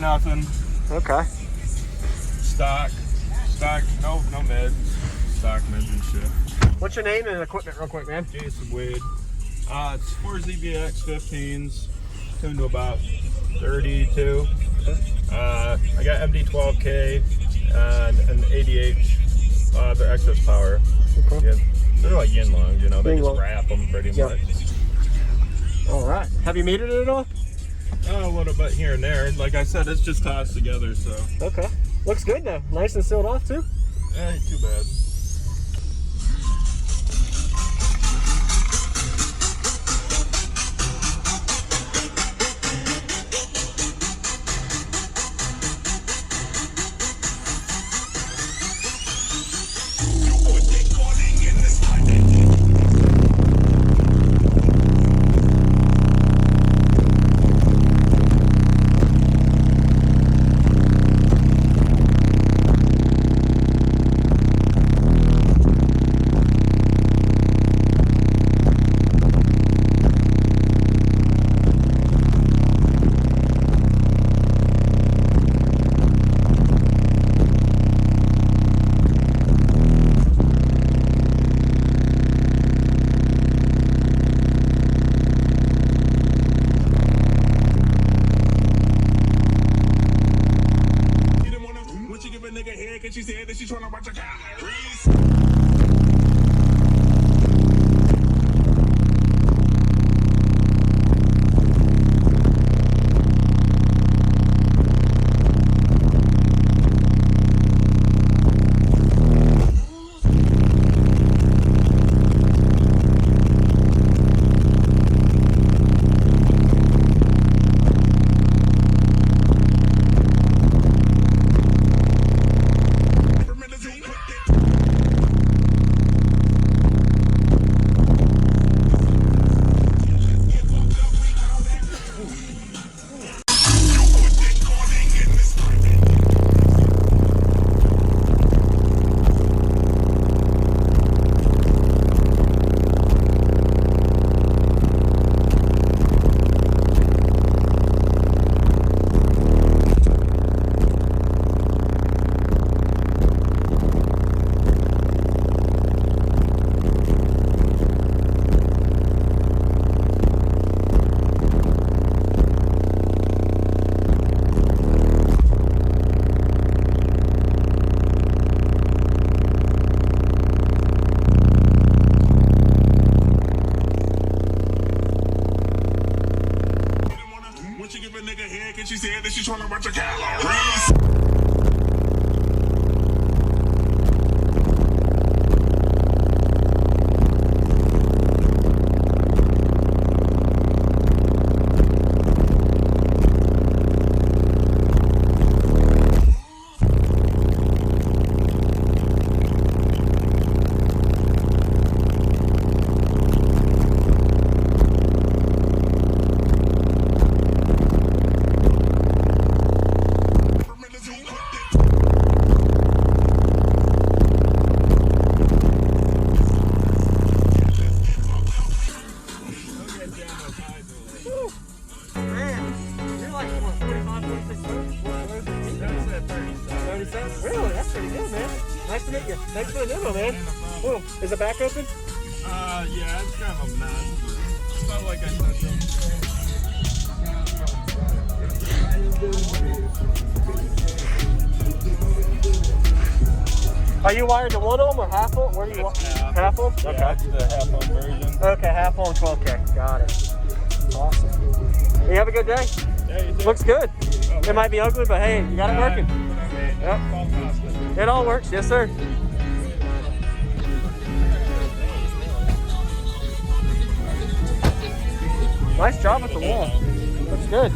nothing. Okay. Stock, no mids. Stock mids and shit. What's your name and equipment real quick, man? Jason Wade. It's 4 ZBX 15s, tuned to about 32. I got MD12K and an ADH. They're excess power. Okay. Yeah, they're like yin lungs, you know. They just Yin-lung. wrap them pretty much. All right. Have you metered it at all? A little bit here and there. Like I said, it's just tossed together, so. Okay. Looks good though. Nice and sealed off too. Ain't too bad. She said that she's trying to watch her calories. She said that she's trying to watch her calories. Really? That's pretty good, man. Nice to meet you. Thanks for the demo, man. Cool. Is the back open? Yeah, it's kind of a mess. Felt like I said Are you wired to 1 ohm or half ohm? Where are you? Half ohm? Yeah, Okay. it's the half ohm version. Okay, half ohm 12K. Got it. Awesome. You have a good day. Yeah, you too. Looks good. Okay. It might be ugly, but hey, you got it working. Yep. It all works. Yes, sir. Nice job with the wall. Looks good.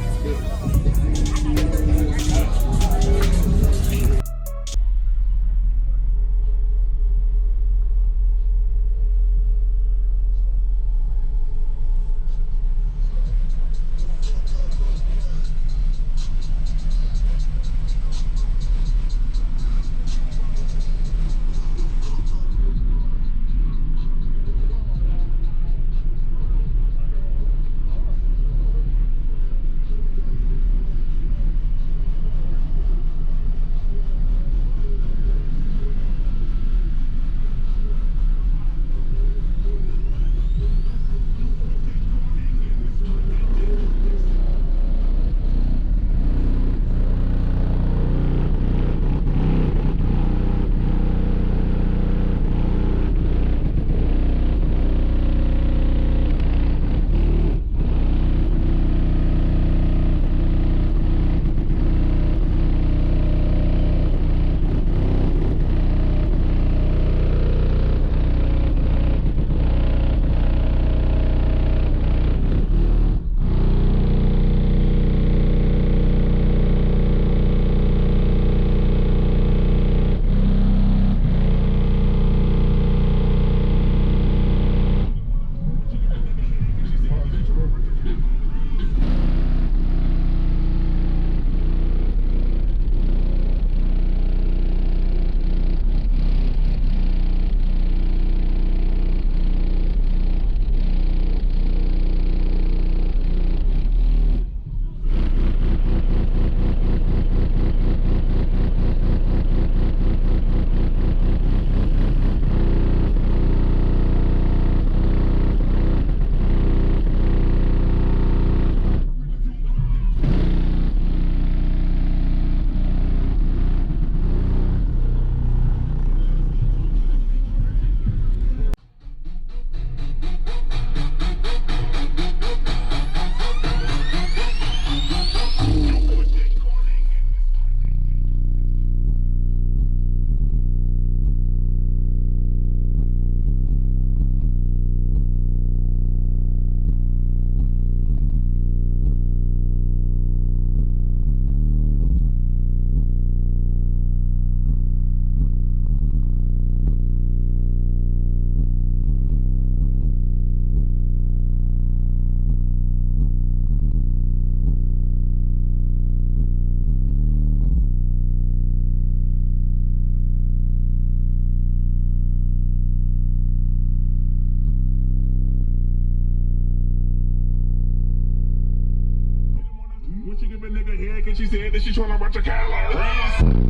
and she said that she trying to watch your calories.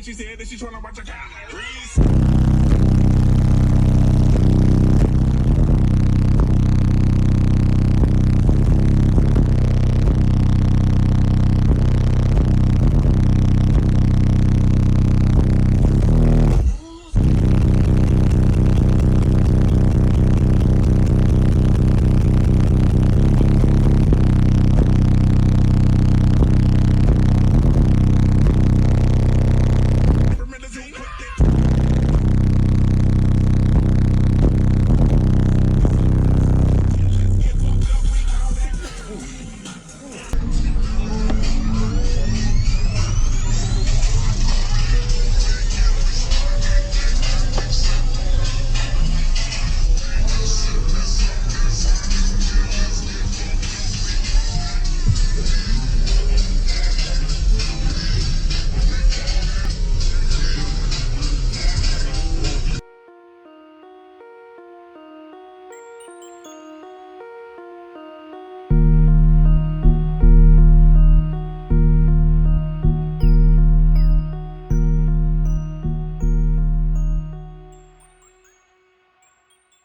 She said that she trying to watch your calories.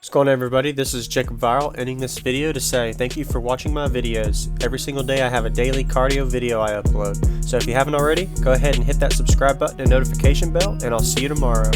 What's going on, everybody? This is JacobViral, ending this video to say thank you for watching my videos. Every single day I have a daily cardio video I upload. So if you haven't already, go ahead and hit that subscribe button and notification bell, and I'll see you tomorrow.